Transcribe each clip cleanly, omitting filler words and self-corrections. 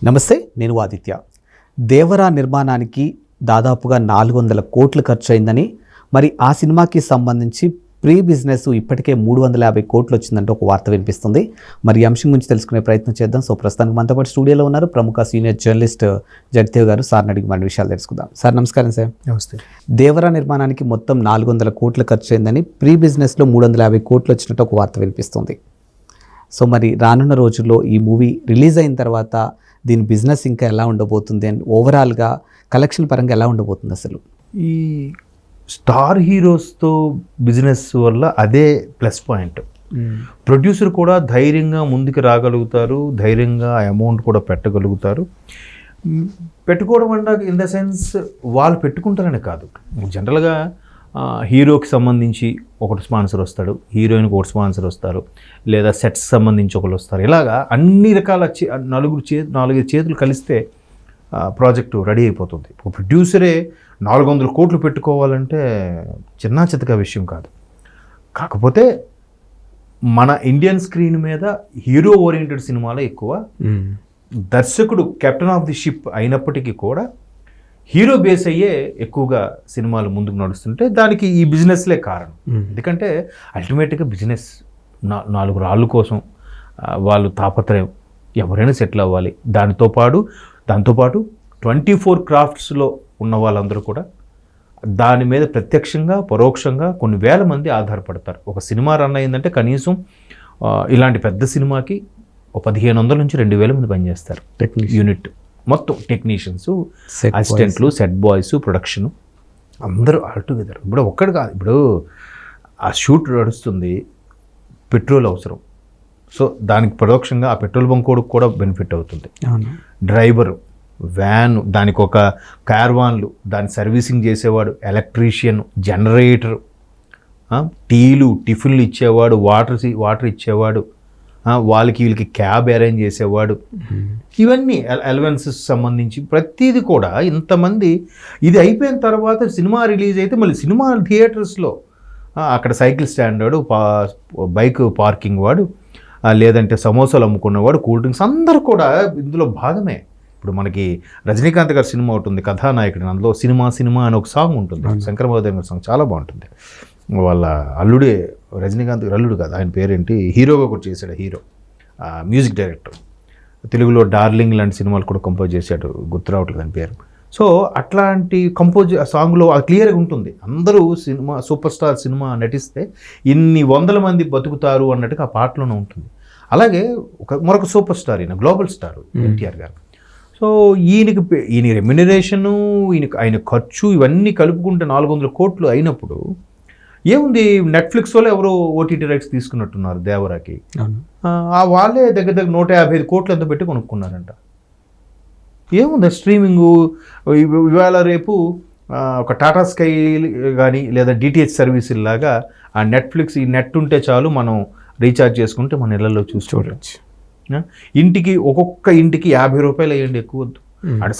నమస్తే, నేను ఆదిత్య. దేవరా నిర్మాణానికి దాదాపుగా 400 కోట్లు ఖర్చు అయిందని, మరి ఆ సినిమాకి సంబంధించి ప్రీ బిజినెస్ ఇప్పటికే 350 కోట్లు వచ్చిందంటే ఒక వార్త వినిపిస్తుంది. మరి ఈ అంశం గురించి తెలుసుకునే ప్రయత్నం చేద్దాం. సో ప్రస్తుతానికి మనతో పాటు స్టూడియోలో ఉన్నారు ప్రముఖ సీనియర్ జర్నలిస్ట్ జగదేవ్ గారు. సార్ని అడిగి మన విషయాలు తెలుసుకుందాం. సార్ నమస్కారం. సార్ నమస్తే. దేవరా నిర్మాణానికి మొత్తం 400 కోట్లు ఖర్చు అయిందని, ప్రీ బిజినెస్లో 350 కోట్లు వచ్చినట్టు ఒక వార్త వినిపిస్తుంది. సో మరి రానున్న రోజుల్లో ఈ మూవీ రిలీజ్ అయిన తర్వాత దీని బిజినెస్ ఇంకా ఎలా ఉండబోతుంది అండ్ ఓవరాల్గా కలెక్షన్ పరంగా ఎలా ఉండబోతుంది? అసలు ఈ స్టార్ హీరోస్తో బిజినెస్ వల్ల అదే ప్లస్ పాయింట్. ప్రొడ్యూసర్ కూడా ధైర్యంగా ముందుకు రాగలుగుతారు, ధైర్యంగా అమౌంట్ కూడా పెట్టగలుగుతారు. పెట్టుకోవడం అంటే ఇన్ ద సెన్స్ వాళ్ళు పెట్టుకుంటారనే కాదు, జనరల్గా హీరోకి సంబంధించి ఒకటి స్పాన్సర్ వస్తాడు, హీరోయిన్కి ఒకటి స్పాన్సర్ వస్తారు, లేదా సెట్స్ సంబంధించి ఒకరు వస్తారు. ఇలాగా అన్ని రకాల నాలుగైదు చేతులు కలిస్తే ప్రాజెక్టు రెడీ అయిపోతుంది. ఒక ప్రొడ్యూసరే 400 కోట్లు పెట్టుకోవాలంటే చిన్న చితక విషయం కాదు. కాకపోతే మన ఇండియన్ స్క్రీన్ మీద హీరో ఓరియంటెడ్ సినిమాలే ఎక్కువ. దర్శకుడు కెప్టెన్ ఆఫ్ ది షిప్ అయినప్పటికీ కూడా హీరో బేస్ అయ్యే ఎక్కువగా సినిమాలు ముందుకు నడుస్తుంటే దానికి ఈ బిజినెస్లే కారణం. ఎందుకంటే అల్టిమేట్గా బిజినెస్ 4 రాళ్ళ కోసం వాళ్ళు తాపత్రయం, ఎవరైనా సెటిల్ అవ్వాలి. దాంతోపాటు 24 క్రాఫ్ట్స్లో ఉన్న వాళ్ళందరూ కూడా దాని మీద ప్రత్యక్షంగా పరోక్షంగా కొన్ని వేల మంది ఆధారపడతారు. ఒక సినిమా రన్ అయిందంటే కనీసం ఇలాంటి పెద్ద సినిమాకి 1500 నుంచి 2000 మంది పనిచేస్తారు. యూనిట్ మొత్తం టెక్నీషియన్స్, అసిస్టెంట్లు, సెట్ బాయ్స్, ప్రొడక్షన్ అందరూ ఆల్ టుగెదర్. ఇప్పుడు ఒక్కడు కాదు, ఇప్పుడు ఆ షూట్ నడుస్తుంది, పెట్రోల్ అవసరం. సో దానికి పరోక్షంగా ఆ పెట్రోల్ బంక్ కూడా బెనిఫిట్ అవుతుంది. డ్రైవరు, వ్యాన్, దానికి ఒక కార్వాన్లు, దాని సర్వీసింగ్ చేసేవాడు, ఎలక్ట్రీషియన్, జనరేటర్, టీలు టిఫిన్లు ఇచ్చేవాడు, వాటర్ ఇచ్చేవాడు, వీళ్ళకి క్యాబ్ అరేంజ్ చేసేవాడు, ఇవన్నీ అలవెన్సెస్ సంబంధించి ప్రతిదీ కూడా ఇంతమంది. ఇది అయిపోయిన తర్వాత సినిమా రిలీజ్ అయితే మళ్ళీ సినిమా థియేటర్స్లో అక్కడ సైకిల్ స్టాండ్ వాడు, బైక్ పార్కింగ్ వాడు, లేదంటే సమోసాలు అమ్ముకున్నవాడు, కూల్ డ్రింక్స్, అందరూ కూడా ఇందులో భాగమే. ఇప్పుడు మనకి రజనీకాంత్ గారి సినిమా ఉంటుంది కథానాయకుడు, అందులో సినిమా అని ఒక సాంగ్ ఉంటుంది, శంకర్ మహాదేవ్ గారి సాంగ్ చాలా బాగుంటుంది. వాళ్ళ అల్లుడే, రజనీకాంత్ గారు అల్లుడు కాదు, ఆయన పేరేంటి, హీరోగా కూడా చేశాడు, హీరో మ్యూజిక్ డైరెక్టర్. తెలుగులో డార్లింగ్ లాంటి సినిమాలు కూడా కంపోజ్ చేశాడు, గుర్తు రావట్లేదు దాని పేరు. సో అట్లాంటి సాంగ్లో అది క్లియర్గా ఉంటుంది. అందరూ సూపర్ స్టార్ సినిమా నటిస్తే ఇన్ని 100 మంది బతుకుతారు అన్నట్టుగా ఆ పాటలోనే ఉంటుంది. అలాగే మరొక సూపర్ స్టార్, ఈయన గ్లోబల్ స్టార్ ఎన్టీఆర్ గారు. సో ఈయన రెమ్యునరేషను, ఆయన ఖర్చు ఇవన్నీ కలుపుకుంటే 400 కోట్లు అయినప్పుడు ఏముంది, నెట్ఫ్లిక్స్ వాళ్ళు ఎవరో ఓటీటీ రైట్స్ తీసుకున్నట్టున్నారు దేవరాకి. వాళ్ళే దగ్గర 155 కోట్లు ఎంత పెట్టి కొనుక్కున్నారంట. ఏముంది స్ట్రీమింగు ఇవాళ రేపు ఒక టాటా స్కై కానీ లేదా డిటిహెచ్ సర్వీసులాగా ఆ నెట్ఫ్లిక్స్, ఈ నెట్ ఉంటే చాలు మనం రీఛార్జ్ చేసుకుంటే మన ఇళ్లలో చూసి చూడవచ్చు. ఇంటికి ఒక్కొక్క ఇంటికి 50 రూపాయలు వేయండి, ఎక్కువ వద్దు. అంటే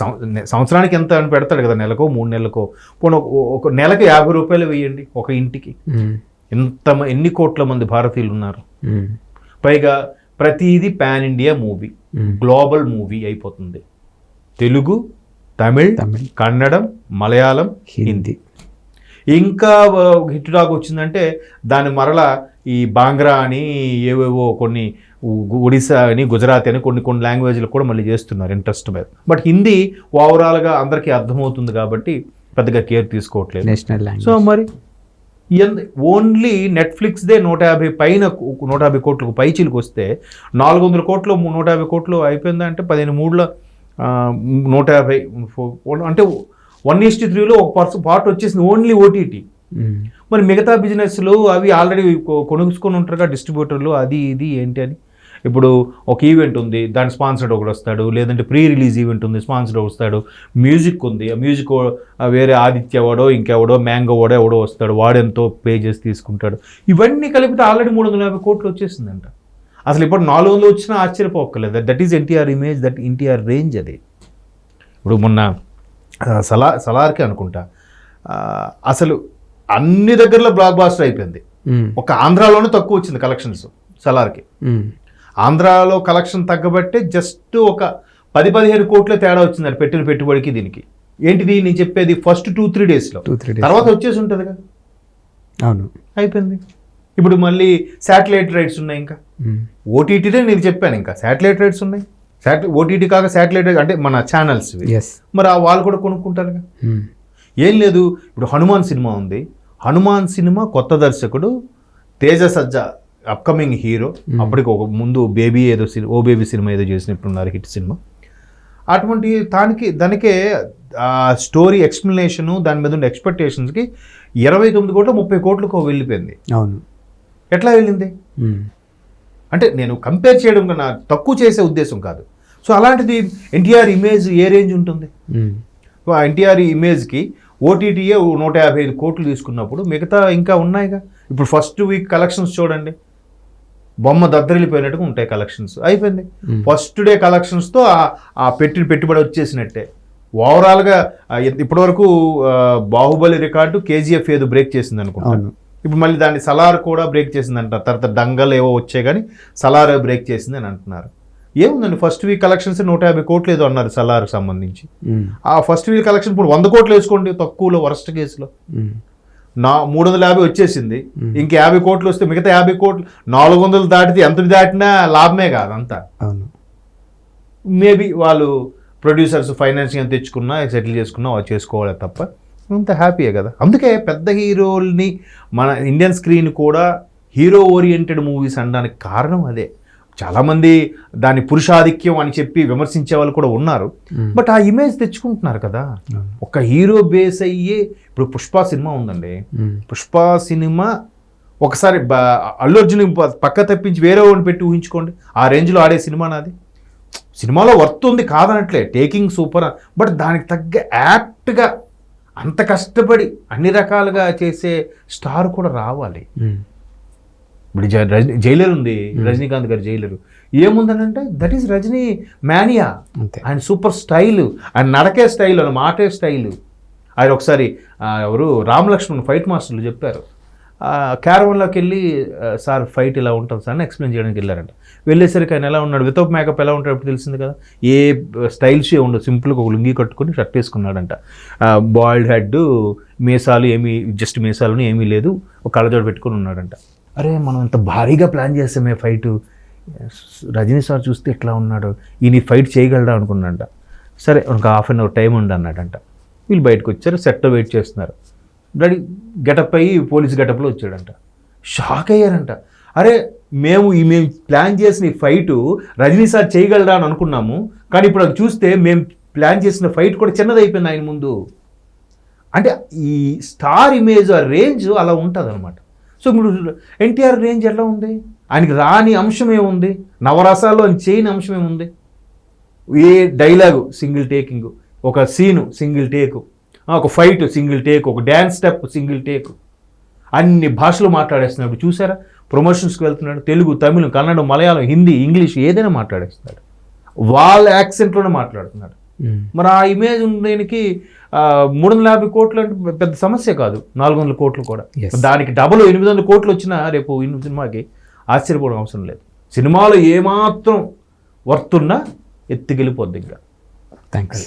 సంవత్సరానికి ఎంత అని పెడతాడు కదా, నెలకో 3 నెలలకో, పోనీ ఒక నెలకి 50 రూపాయలు వేయండి ఒక ఇంటికి. ఎన్ని కోట్ల మంది భారతీయులు ఉన్నారు. పైగా ప్రతిదీ pan India movie, global movie అయిపోతుంది. తెలుగు, తమిళ్, కన్నడం, మలయాళం, హిందీ. ఇంకా హిట్ డాగ్ వచ్చిందంటే దాని మరలా ఈ బాంగ్రా అని ఏవేవో కొన్ని, ఒడిశా అని, గుజరాతీ అని కొన్ని లాంగ్వేజ్లు కూడా మళ్ళీ చేస్తున్నారు ఇంట్రెస్ట్ మీద. బట్ హిందీ ఓవరాల్గా అందరికీ అర్థమవుతుంది కాబట్టి పెద్దగా కేర్ తీసుకోవట్లేదు. సో మరి ఓన్లీ నెట్ఫ్లిక్స్దే 150 కోట్లకు పైచీలకు వస్తే 400 కోట్లు 150 కోట్లు అయిపోయిందా అంటే 15 150 అంటే 1:3లో ఒక పార్ట్ వచ్చేసింది ఓన్లీ ఓటీటీ. మరి మిగతా బిజినెస్లు అవి ఆల్రెడీ కొనుక్కొని ఉంటారుగా డిస్ట్రిబ్యూటర్లు, అది ఇది ఏంటి అని. ఇప్పుడు ఒక ఈవెంట్ ఉంది, దాని స్పాన్సర్డ్ ఒకడు వస్తాడు, లేదంటే ప్రీ రిలీజ్ ఈవెంట్ ఉంది, స్పాన్సర్డ్ వస్తాడు. మ్యూజిక్ ఉంది, ఆ మ్యూజిక్ వేరే ఆదిత్య వాడో ఇంకెవడో మ్యాంగో వాడో ఎవడో వస్తాడు, వాడెంతో పే చేసి తీసుకుంటాడు. ఇవన్నీ కలిపితే ఆల్రెడీ 350 కోట్లు వచ్చేసిందంట. అసలు ఇప్పుడు 400 వచ్చినా ఆశ్చర్యపోక్కర్లేదు. That is NTR image, that NTR range అది. ఇప్పుడు మొన్న సలార్కి అనుకుంటా అసలు అన్ని దగ్గరలో బ్లాక్ బాస్టర్ అయిపోయింది. ఒక ఆంధ్రాలోనే తక్కువ వచ్చింది కలెక్షన్స్ సలార్కి. ఆంధ్రాలో కలెక్షన్ తగ్గబట్టే జస్ట్ ఒక 10-15 కోట్ల తేడా వచ్చింది అది పెట్టిన పెట్టుబడికి దీనికి. ఏంటిది నేను చెప్పేది ఫస్ట్ 2-3 డేస్లో, 2-3 days తర్వాత వచ్చేసి ఉంటుంది కదా. అవును, అయిపోయింది. ఇప్పుడు మళ్ళీ శాటిలైట్ రైట్స్ ఉన్నాయి, ఇంకా ఓటీటీనే నేను చెప్పాను, ఇంకా శాటిలైట్ రైట్స్ ఉన్నాయి. ఓటీటీ కాక శాటిలైట్ అంటే మన ఛానల్స్, మరి ఆ వాళ్ళు కూడా కొనుక్కుంటారుగా. ఏం లేదు, ఇప్పుడు హనుమాన్ సినిమా ఉంది. హనుమాన్ సినిమా కొత్త దర్శకుడు తేజ సజ్జా అప్కమింగ్ హీరో. అప్పటికి ఒక ముందు బేబీ ఏదో ఓ బేబీ సినిమా ఏదో చేసినట్టున్నారు, హిట్ సినిమా. అటువంటి దానికే స్టోరీ ఎక్స్ప్లెనేషను దాని మీద ఉండే ఎక్స్పెక్టేషన్స్కి 29 కోట్లు 30 కోట్లకు వెళ్ళిపోయింది. అవును, ఎట్లా వెళ్ళింది అంటే నేను కంపేర్ చేయడం కన్నా తక్కువ చేసే ఉద్దేశం కాదు. సో అలాంటిది ఎన్టీఆర్ ఇమేజ్ ఏ రేంజ్ ఉంటుంది? ఎన్టీఆర్ ఇమేజ్కి ఓటీటీఏ 155 కోట్లు తీసుకున్నప్పుడు మిగతా ఇంకా ఉన్నాయిగా. ఇప్పుడు ఫస్ట్ వీక్ కలెక్షన్స్ చూడండి, బొమ్మ దద్దరిల్లిపోయినట్టుగా ఉంటాయి కలెక్షన్స్. అయిపోయింది. ఫస్ట్ డే కలెక్షన్స్తో ఆ పెట్టుబడి వచ్చేసినట్టే. ఓవరాల్గా ఇప్పటివరకు బాహుబలి రికార్డు కేజీఎఫ్ ఏదో బ్రేక్ చేసింది అనుకుంటాను. ఇప్పుడు మళ్ళీ దాన్ని సలార్ కూడా బ్రేక్ చేసిందంట. తర్వాత దంగల్ ఏవో వచ్చాయి కానీ సలార్ బ్రేక్ చేసింది అని అంటున్నారు. ఏముందండి, ఫస్ట్ వీక్ కలెక్షన్స్ 150 కోట్లు ఏదో అన్నారు సలార్కి సంబంధించి. ఆ ఫస్ట్ వీక్ కలెక్షన్ ఇప్పుడు 100 కోట్లు వేసుకోండి తక్కువలో, వరస్ట్ కేసులో 350 వచ్చేసింది. ఇంక 50 కోట్లు వస్తే మిగతా 50 కోట్లు 400 దాటితే ఎంత దాటినా లాభమే కాదు అంతా. మేబీ వాళ్ళు ప్రొడ్యూసర్స్ ఫైనాన్సింగ్ తెచ్చుకున్నా సెటిల్ చేసుకున్నా వాళ్ళు చేసుకోవాలి తప్ప అంత హ్యాపీయే కదా. అందుకే పెద్ద హీరోల్ని మన ఇండియన్ స్క్రీన్ కూడా హీరో ఓరియంటెడ్ మూవీస్ అనడానికి కారణం అదే. చాలామంది దాన్ని పురుషాధిక్యం అని చెప్పి విమర్శించే వాళ్ళు కూడా ఉన్నారు. బట్ ఆ ఇమేజ్ తెచ్చుకుంటున్నారు కదా. ఒక హీరో బేస్ అయ్యే ఇప్పుడు పుష్ప సినిమా ఉందండి. పుష్ప సినిమా ఒకసారి అల్లు అర్జున్ పక్క తప్పించి వేరే వాడిని పెట్టి ఊహించుకోండి, ఆ రేంజ్లో ఆడే సినిమా నాది. సినిమాలో వర్త్ ఉంది కాదనట్లే, టేకింగ్ సూపర్. బట్ దానికి తగ్గ యాప్ట్గా అంత కష్టపడి అన్ని రకాలుగా చేసే స్టార్ కూడా రావాలి. ఇప్పుడు జైలర్ ఉంది, రజనీకాంత్ గారి జైలరు. ఏముందనంటే దట్ ఈస్ రజనీ మ్యానియా. ఆయన సూపర్ స్టైలు, ఆయన నడకే స్టైలు, ఆయన మాటే స్టైలు. ఆయన ఒకసారి ఎవరు రామ్ లక్ష్మణ్ ఫైట్ మాస్టర్లు చెప్పారు, క్యారవన్లోకి వెళ్ళి సార్ ఫైట్ ఇలా ఉంటుంది సార్ అని ఎక్స్ప్లెయిన్ చేయడానికి వెళ్ళారంట. వెళ్ళేసరికి ఆయన ఎలా ఉన్నాడు, వితౌట్ మేకప్ ఎలా ఉంటాడు ఇప్పుడు తెలిసింది కదా. ఏ స్టైల్స్ ఉండదు, సింపుల్గా ఒక లుంగి కట్టుకుని షర్ట్ వేసుకున్నాడంట. బాయిల్డ్ హెడ్, మీసాలు ఏమీ, జస్ట్ మీసాలు ఏమీ లేదు, ఒక కళ్ళజోడు పెట్టుకుని ఉన్నాడంట. అరే మనం ఇంత భారీగా ప్లాన్ చేసామే ఫైటు, రజనీ సార్ చూస్తే ఎట్లా ఉన్నాడు, ఈయన ఫైట్ చేయగలడా అనుకున్నాడంట. సరే ఒక హాఫ్ అన్ అవర్ టైం ఉంది అన్నాడంట. వీళ్ళు బయటకు వచ్చారు, సెట్లో వెయిట్ చేస్తున్నారు. రెడీ గెటప్ అయ్యి పోలీస్ గెటప్లో వచ్చాడంట. షాక్ అయ్యారంట. అరే మేము ప్లాన్ చేసిన ఈ ఫైటు రజనీ సార్ చేయగలరా అని అనుకున్నాము, కానీ ఇప్పుడు అది చూస్తే మేము ప్లాన్ చేసిన ఫైట్ కూడా చిన్నదైపోయింది ఆయన ముందు. అంటే ఈ స్టార్ ఇమేజ్ ఆ రేంజ్ అలా ఉంటుంది అనమాట. సో ఇప్పుడు ఎన్టీఆర్ రేంజ్ ఎలా ఉంది, ఆయనకి రాని అంశం ఏముంది, నవరసాల్లో ఆయన చేయని అంశం ఏముంది. ఏ డైలాగు సింగిల్ టేకింగ్, ఒక సీను సింగిల్ టేకు, ఒక ఫైట్ సింగిల్ టేక్, ఒక డ్యాన్స్ స్టెప్ సింగిల్ టేక్, అన్ని భాషలు మాట్లాడేస్తున్నాడు. చూసారా, ప్రమోషన్స్కి వెళ్తున్నాడు, తెలుగు, తమిళం, కన్నడం, మలయాళం, హిందీ, ఇంగ్లీష్ ఏదైనా మాట్లాడేస్తున్నాడు, వాళ్ళ యాక్సెంట్లోనే మాట్లాడుతున్నాడు. మరి ఆ ఇమేజ్ ఉండడానికి 350 కోట్లు అంటే పెద్ద సమస్య కాదు, 400 కోట్లు కూడా. దానికి డబుల్ 800 కోట్లు వచ్చినా రేపు సినిమాకి ఆశ్చర్యపోవడం అవసరం లేదు. సినిమాలో ఏమాత్రం వర్త్ ఉన్నా ఎత్తుకెళ్ళిపోద్ది ఇంకా. థ్యాంక్స్.